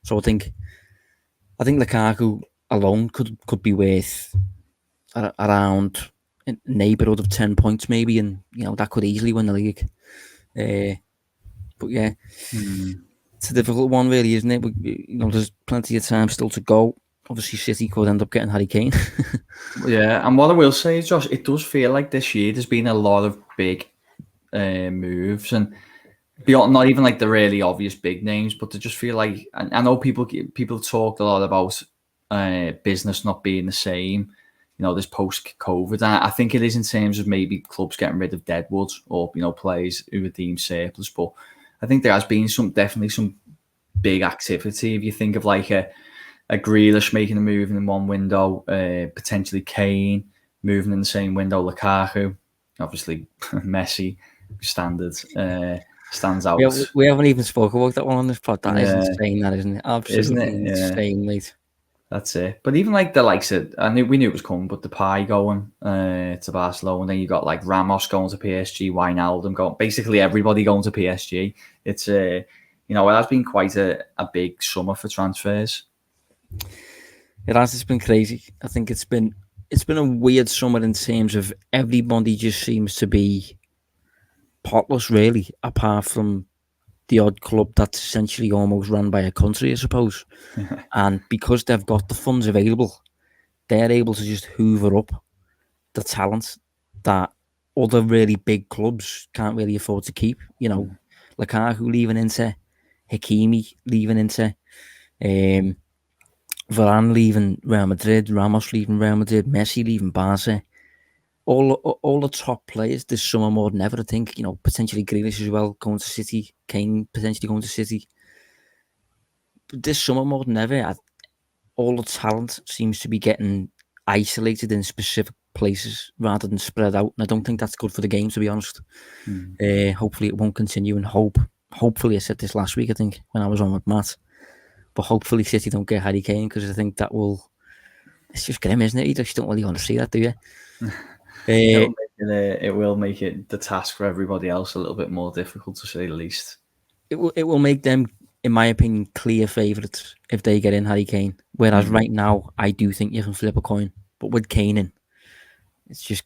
S1: So I think Lukaku alone could be worth around a neighbourhood of 10 points maybe, and that could easily win the league. But yeah, it's a difficult one really, isn't it? There's plenty of time still to go. Obviously, City could end up getting Harry Kane.
S2: Yeah, and what I will say is, Josh, it does feel like this year there's been a lot of big moves, and beyond not even like the really obvious big names, but to just feel like, I know people talked a lot about business not being the same, this post-COVID, and I think it is in terms of maybe clubs getting rid of deadwoods or players who are deemed surplus, but I think there has been definitely some big activity. If you think of like a Grealish making a move in one window, potentially Kane moving in the same window, Lukaku, obviously Messi, standards. Stands out.
S1: We haven't even spoken about that one on this pod. That is insane, that isn't it?
S2: Isn't
S1: Absolutely
S2: it?
S1: insane, mate.
S2: That's it. But even like the likes of, we knew it was coming, but Depay going to Barcelona, and then you got like Ramos going to PSG, Wijnaldum going, basically everybody going to PSG. It's it has been quite a big summer for transfers.
S1: It has. It's been crazy. I think it's been a weird summer in terms of everybody just seems to be potless, really, apart from the odd club that's essentially almost run by a country, I suppose. And because they've got the funds available, they're able to just hoover up the talent that other really big clubs can't really afford to keep. Lukaku leaving Inter, Hakimi leaving Inter, Varane leaving Real Madrid, Ramos leaving Real Madrid, Messi leaving Barca. All the top players this summer more than ever, I think. Potentially Grealish as well going to City, Kane potentially going to City. But this summer more than ever, all the talent seems to be getting isolated in specific places rather than spread out. And I don't think that's good for the game, to be honest. Hopefully it won't continue, and hopefully I said this last week, I think, when I was on with Matt. But hopefully City don't get Harry Kane, because I think that will... It's just grim, isn't it? You just don't really want to see that, do you?
S2: It will make it the task for everybody else a little bit more difficult, to say the least.
S1: It will make them, in my opinion, clear favourites if they get in Harry Kane. Whereas right now, I do think you can flip a coin. But with Kane in, it's just,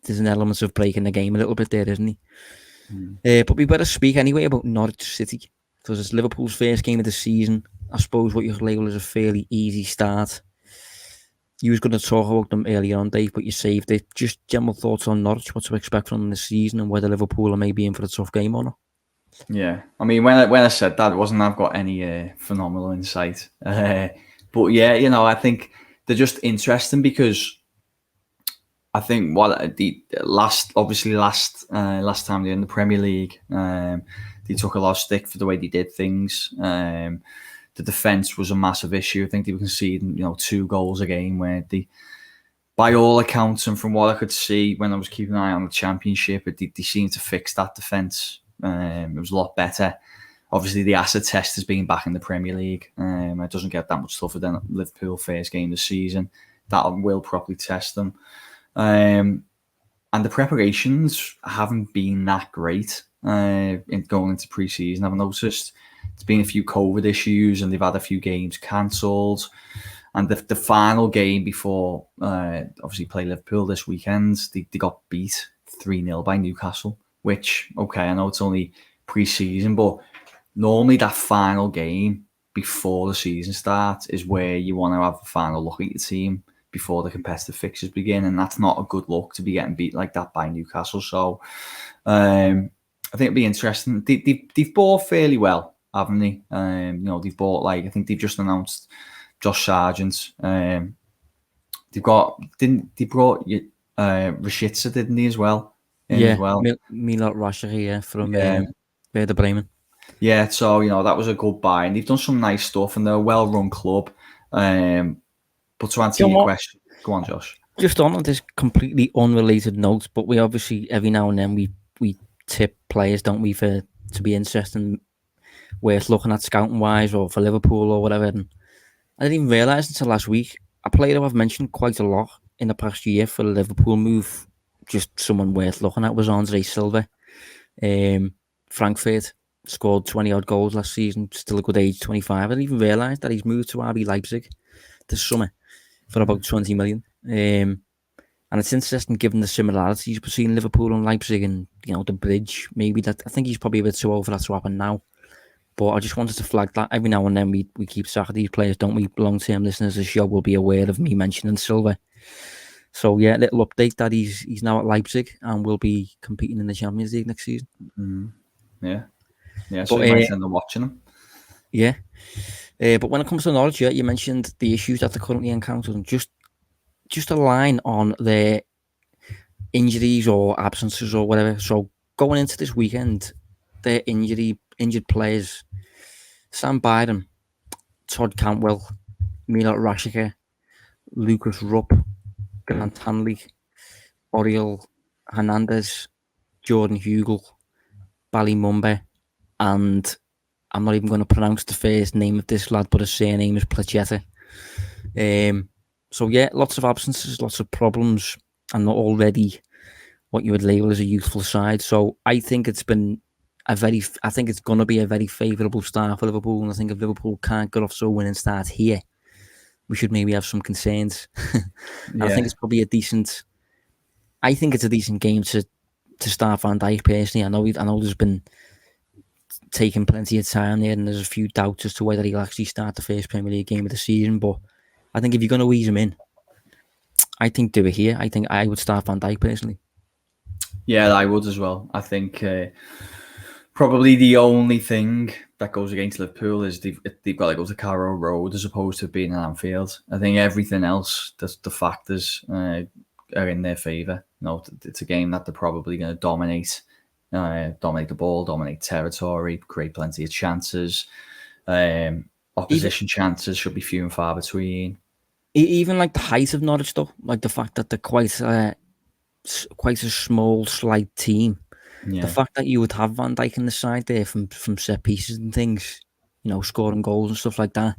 S1: there's an element of breaking the game a little bit there, isn't he? But we better speak anyway about Norwich City, because it's Liverpool's first game of the season. I suppose what you could label as a fairly easy start. You was going to talk about them earlier on, Dave, but you saved it. Just general thoughts on Norwich, what to expect from them this season, and whether Liverpool are maybe in for a tough game or not.
S2: Yeah, I mean, when I said that, it wasn't I've got any phenomenal insight. But yeah, I think they're just interesting because I think the last time they were in the Premier League, they took a lot of stick for the way they did things. The defence was a massive issue. I think they were conceding, 2 goals a game, where they, by all accounts, and from what I could see when I was keeping an eye on the Championship, they seemed to fix that defence. It was a lot better. Obviously, the acid test has been back in the Premier League. It doesn't get that much tougher than Liverpool first game this season. That will properly test them. And the preparations haven't been that great in going into pre-season. I've noticed there's been a few COVID issues, and they've had a few games cancelled. And the final game before, obviously, play Liverpool this weekend, they got beat 3-0 by Newcastle, which, okay, I know it's only pre-season, but normally that final game before the season starts is where you want to have a final look at your team before the competitive fixtures begin, and that's not a good look to be getting beat like that by Newcastle. So I think it'll be interesting. They've bought fairly well, haven't they? They've bought, I think they've just announced Josh Sargent. They brought Rashica, didn't he, as well?
S1: Yeah,
S2: As well.
S1: Milot Rashica, from
S2: Yeah.
S1: Werder Bremen.
S2: Yeah, so, that was a good buy. And they've done some nice stuff, and they're a well-run club. But to answer
S1: You know
S2: your
S1: what?
S2: question, go on, Josh.
S1: Just on this completely unrelated note, but we obviously every now and then we tip players, don't we, for to be interesting, worth looking at scouting wise, or for Liverpool or whatever. And I didn't even realise until last week a player who I've mentioned quite a lot in the past year for the Liverpool move, just someone worth looking at, was Andre Silva. Frankfurt, scored 20 odd goals last season, still a good age, 25. I didn't even realise that he's moved to RB Leipzig this summer for about 20 million. And it's interesting given the similarities between Liverpool and Leipzig, and the bridge. Maybe that I think he's probably a bit too old for that to happen now. But I just wanted to flag that every now and then we keep track of these players, don't we? Long-term listeners of the show will be aware of me mentioning Silva. So yeah, little update that he's now at Leipzig and will be competing in the Champions League next season.
S2: Yeah. So you might end up watching him.
S1: Yeah. But when it comes to Norwich, you mentioned the issues that they're currently encountering. Just a line on their injuries or absences or whatever. So going into this weekend, their injured players: Sam Biden, Todd Cantwell, Milot Rashica, Lucas Rupp, Grant Hanley, Oriol Hernandez, Jordan Hugel, Bali Mumba, and I'm not even going to pronounce the first name of this lad, but his surname is Placheta. So yeah, lots of absences, lots of problems, and not already what you would label as a youthful side. So I think it's going to be a very favourable start for Liverpool, and I think if Liverpool can't get off to a winning start here, we should maybe have some concerns. And I think it's probably a decent game to start Van Dijk personally. I know there's been taking plenty of time there, and there's a few doubts as to whether he'll actually start the first Premier League game of the season. But I think if you're going to ease him in, I think do it here. I think I would start Van Dijk personally.
S2: Yeah, I would as well. I think probably the only thing that goes against Liverpool is they've got to go to Carrow Road as opposed to being in Anfield. I think everything else, the factors are in their favour. It's a game that they're probably going to dominate the ball, dominate territory, create plenty of chances. Opposition chances should be few and far between.
S1: Even like the height of Norwich, though, like the fact that they're quite a small, slight team.
S2: Yeah.
S1: The fact that you would have Van Dijk in the side there from set pieces and things, scoring goals and stuff like that.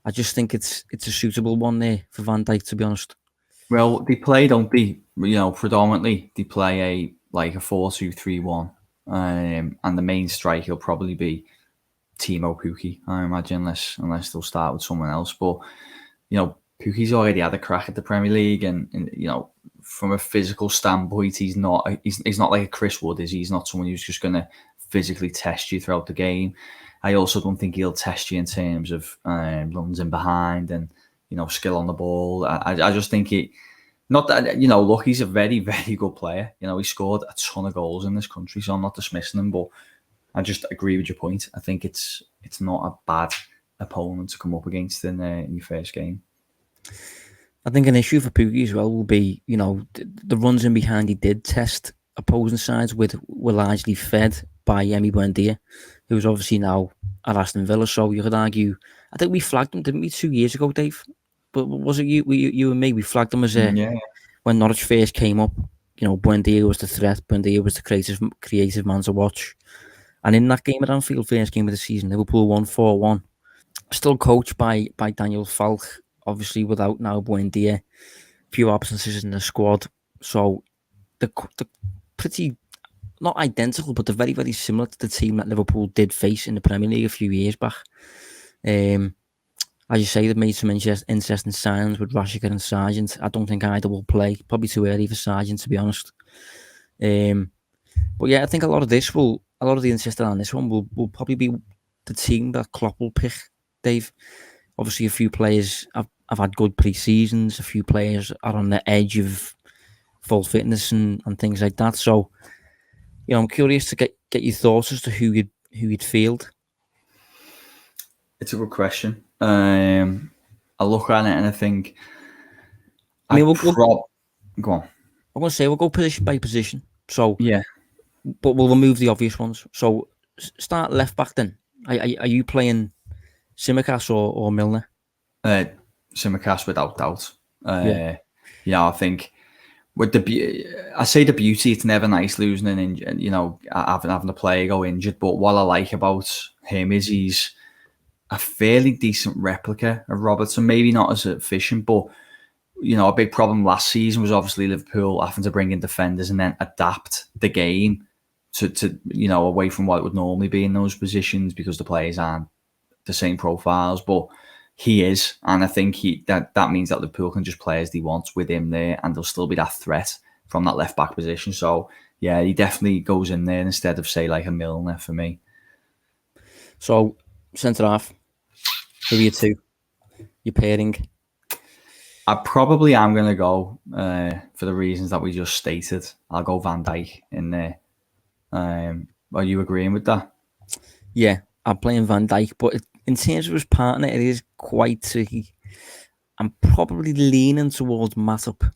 S1: I just think it's a suitable one there for Van Dijk, to be honest.
S2: Well, they play, don't they? Predominantly they play a 4-2-3-1, and the main strike will probably be Timo Pukki, I imagine, unless they'll start with someone else. But Pukki's already had a crack at the Premier League, and from a physical standpoint, he's not like a Chris Wood, is he? He's not someone who's just going to physically test you throughout the game. I also don't think he'll test you in terms of runs in behind and skill on the ball. I just think it. Not that look, he's a very, very good player. He scored a ton of goals in this country, so I'm not dismissing him. But I just agree with your point. I think it's not a bad opponent to come up against in your first game.
S1: I think an issue for Pukki as well will be, the runs in behind he did test opposing sides with were largely fed by Emi Buendia, who's obviously now at Aston Villa. So you could argue, I think we flagged him, didn't we, 2 years ago, Dave? But was it you and me? We flagged him as when Norwich first came up. Buendia was the threat. Buendia was the creative man to watch. And in that game at Anfield, first game of the season, Liverpool won 4-1. Still coached by Daniel Falk, obviously without now Buendia. Few absences in the squad. So the pretty, not identical, but they're very, very similar to the team that Liverpool did face in the Premier League a few years back. As you say, they've made some interesting signings with Rashica and Sargent. I don't think either will play. Probably too early for Sargent, to be honest. But yeah, I think a lot of the interest on this one will probably be the team that Klopp will pick, Dave. Obviously, a few players have had good pre-seasons. A few players are on the edge of full fitness and things like that. So, I'm curious to get your thoughts as to who you'd field.
S2: It's a good question. I look at it and I think
S1: go on. I'm going to say we'll go position by position. So,
S2: Yeah.
S1: but we'll remove the obvious ones. So, start left back then. Are you playing Tsimikas or Milner?
S2: Tsimikas without doubt.
S1: Yeah.
S2: Yeah, I think with I say the beauty, it's never nice losing having a player go injured. But what I like about him is he's a fairly decent replica of Robertson. Maybe not as efficient, but a big problem last season was obviously Liverpool having to bring in defenders and then adapt the game to away from what it would normally be in those positions because the players aren't the same profiles. But he is, and I think that means that Liverpool can just play as they want with him there, and there'll still be that threat from that left back position. So yeah, he definitely goes in there instead of say like a Milner for me.
S1: So centre half, who are you two? You're pairing.
S2: I probably am going to go for the reasons that we just stated. I'll go Van Dijk in there. Are you agreeing with that?
S1: Yeah, I'm playing Van Dijk, but in terms of his partner, it is quite tricky. I'm probably leaning towards Matip.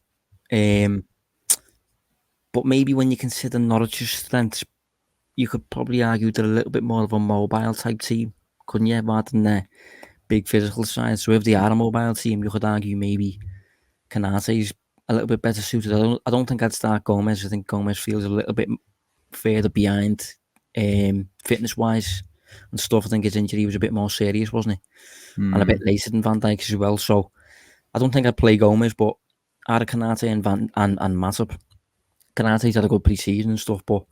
S1: But maybe when you consider Norwich's strengths, you could probably argue they're a little bit more of a mobile type team, couldn't you? Rather than their big physical side. So if they are a mobile team, you could argue maybe Konate's a little bit better suited. I don't think I'd start Gomez. I think Gomez feels a little bit further behind fitness wise and stuff. I think his injury was a bit more serious, wasn't it? And a bit later than Van Dijk as well. So I don't think I'd play Gomez, but out of Konate and Matip, Konate's had a good pre-season and stuff, but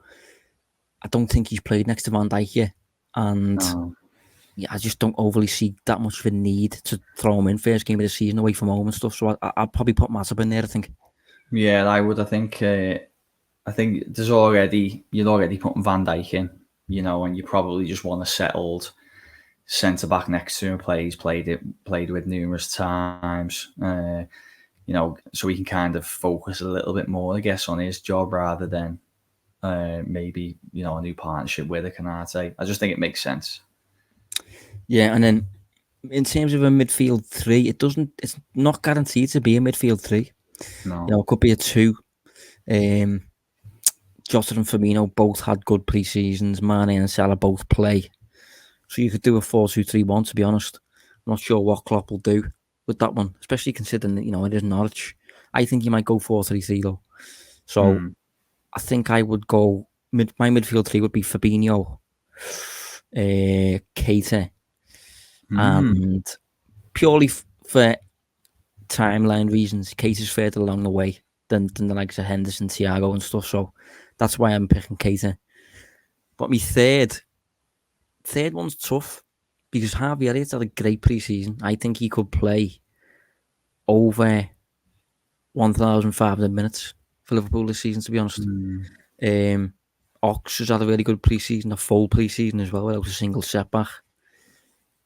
S1: I don't think he's played next to Van Dijk yet. And yeah, I just don't overly see that much of a need to throw him in first game of the season away from home and stuff. So I'd probably put Matip in there, I think.
S2: Yeah, I would. I think you're already putting Van Dijk in, and you probably just want a settled centre back next to him. He's played with numerous times, so he can kind of focus a little bit more, I guess, on his job rather than maybe a new partnership with a Konate. I just think it makes sense.
S1: Yeah, and then in terms of a midfield three, it's not guaranteed to be a midfield three.
S2: No,
S1: It could be a two. Jota and Firmino both had good pre-seasons. Mane and Salah both play. So you could do a 4-2-3-1, to be honest. I'm not sure what Klopp will do with that one, especially considering that, it is Norwich. I think you might go 4-3-3 though. So I think I would go, my midfield three would be Fabinho, Keita, and purely for timeline reasons, Keita's further along the way than the likes of Henderson, Thiago and stuff. So that's why I'm picking Keita. But my third one's tough because Harvey Elliott's had a great pre-season. I think he could play over 1,500 minutes for Liverpool this season, to be honest. Ox has had a really good pre-season, a full pre-season as well, without a single setback.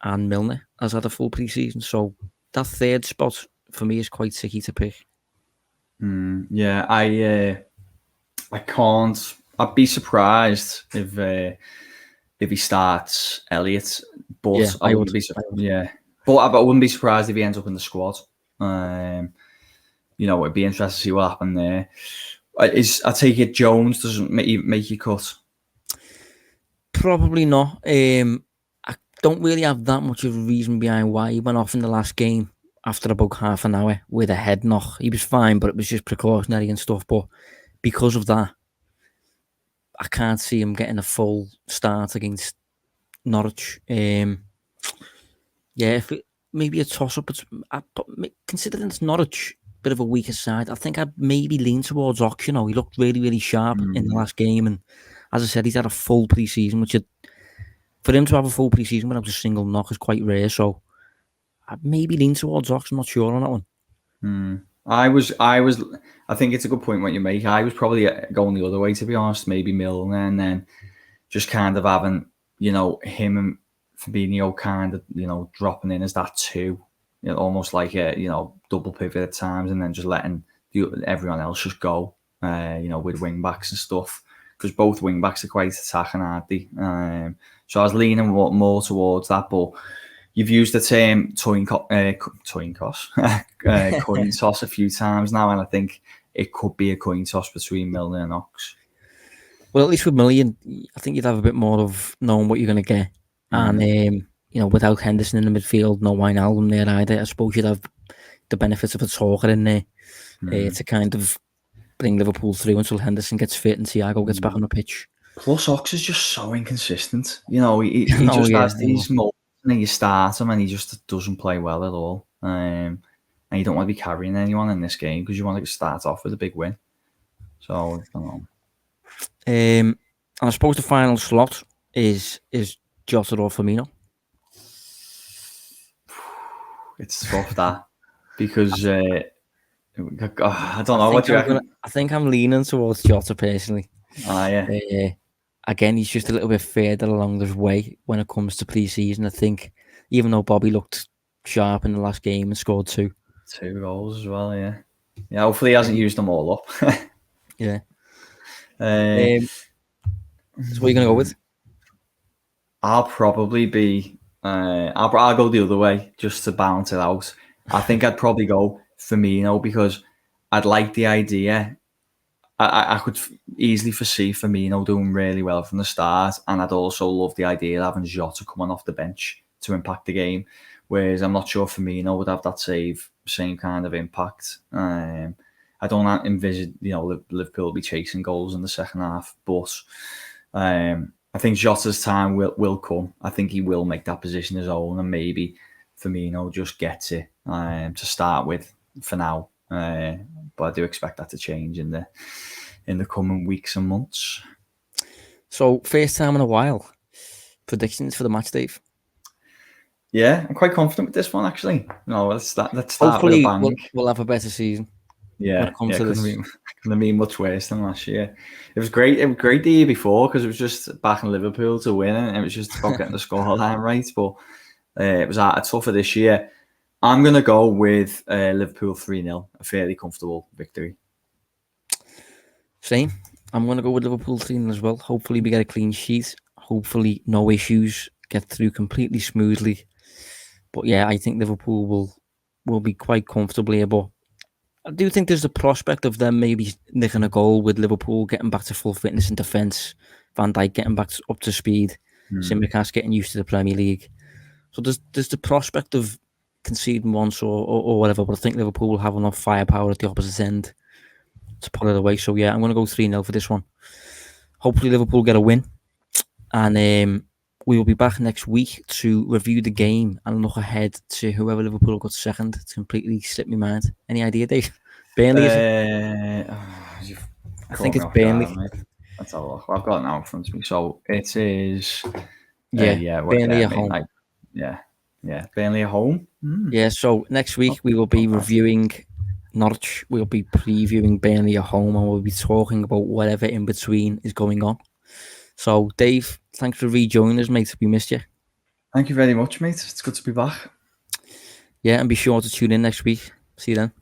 S1: And Milner has had a full pre-season. So that third spot for me is quite tricky to pick.
S2: Yeah, I can't. I'd be surprised if he starts Elliott, but
S1: Yeah,
S2: I wouldn't be. Yeah, but I wouldn't be surprised if he ends up in the squad. It'd be interesting to see what happened there. I take it Jones doesn't make you cut.
S1: Probably not. I don't really have that much of a reason behind why he went off in the last game after about half an hour with a head knock. He was fine, but it was just precautionary and stuff. But because of that, I can't see him getting a full start against Norwich. Maybe a toss-up. Considering it's Norwich, bit of a weaker side, I think I'd maybe lean towards Ox. He looked really, really sharp in the last game. And as I said, he's had a full pre-season, which for him to have a full pre-season without a single knock is quite rare. So I'd maybe lean towards Ox. I'm not sure on that one.
S2: I think it's a good point what you make. I was probably going the other way, to be honest. Maybe Milner, and then just kind of having, him and Fabinho kind of, dropping in as that two, almost like a, double pivot at times, and then just letting everyone else just go, with wing backs and stuff, because both wing backs are quite attacking, aren't they? So I was leaning more towards that, but you've used the term coin toss a few times now, and I think it could be a coin toss between Milner and Ox.
S1: Well, at least with Milner, I think you'd have a bit more of knowing what you're going to get. And, without Henderson in the midfield, no Wijnaldum there either, I suppose you'd have the benefits of a talker in there to kind of bring Liverpool through until Henderson gets fit and Thiago gets back on the pitch.
S2: Plus, Ox is just so inconsistent. He just has these moments and you start him and he just doesn't play well at all. And you don't want to be carrying anyone in this game because you want to start off with a big win. So, I don't know.
S1: And I suppose the final slot is Jota or Firmino.
S2: It's tough that because I don't know. What do you reckon?
S1: I think I'm leaning towards Jota personally.
S2: Yeah.
S1: Again, he's just a little bit further along the way when it comes to pre-season. I think even though Bobby looked sharp in the last game and scored 2
S2: goals as well. Yeah. Hopefully he hasn't used them all up.
S1: Yeah. So what are you gonna go with?
S2: I'll probably be. I'll go the other way just to balance it out. I think I'd probably go Firmino because I'd like the idea. I could easily foresee Firmino doing really well from the start, and I'd also love the idea of having Jota coming off the bench to impact the game. Whereas I'm not sure Firmino would have that same kind of impact. I don't envisage Liverpool will be chasing goals in the second half, but I think Jota's time will come. I think he will make that position his own, and maybe Firmino just gets it to start with for now. But I do expect that to change in the coming weeks and months.
S1: So first time in a while, predictions for the match, Dave?
S2: Yeah, I'm quite confident with this one actually. No, let's start
S1: Hopefully
S2: with a bang.
S1: We'll have a better season.
S2: Yeah, couldn't have been much worse than last year. It was great. It was great the year before because it was just backing Liverpool to win, and it was just about getting the scoreline right. But it was tougher this year. I'm going to go with Liverpool 3-0, a fairly comfortable victory.
S1: Same. I'm going to go with Liverpool 3-0 as well. Hopefully we get a clean sheet. Hopefully no issues, get through completely smoothly. But yeah, I think Liverpool will be quite comfortable here. But I do think there's the prospect of them maybe nicking a goal with Liverpool getting back to full fitness in defence, Van Dijk getting back up to speed, Tsimikas getting used to the Premier League. So there's the prospect of conceding once or whatever, but I think Liverpool will have enough firepower at the opposite end to pull it away. So yeah, I'm going to go 3-0 for this one. Hopefully Liverpool get a win, and we will be back next week to review the game and look ahead to whoever Liverpool got second. It's completely slipped my mind. Any idea, Dave? Burnley,
S2: I
S1: think it's Burnley.
S2: Let's have a look. I've got it now in front of me. So it is...
S1: Burnley at home.
S2: Burnley at home.
S1: Yeah, so next week we will be reviewing Norwich. We'll be previewing Burnley at home, and we'll be talking about whatever in between is going on. So, Dave, thanks for rejoining us, mate. We missed you.
S2: Thank you very much, mate. It's good to be back.
S1: Yeah, and be sure to tune in next week. See you then.